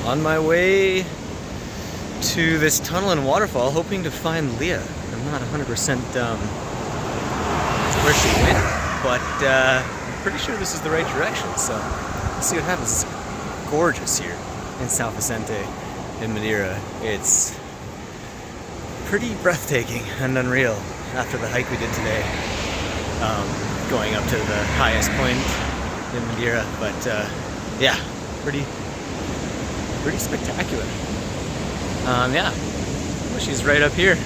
On my way to this tunnel and waterfall, hoping to find Leah. I'm not 100% where she went, but I'm pretty sure this is the right direction, so let's see what happens. It's gorgeous here in Sao Vicente in Madeira. It's pretty breathtaking and unreal after the hike we did today, going up to the highest point in Madeira, but yeah, pretty spectacular. Yeah, well, she's right up here.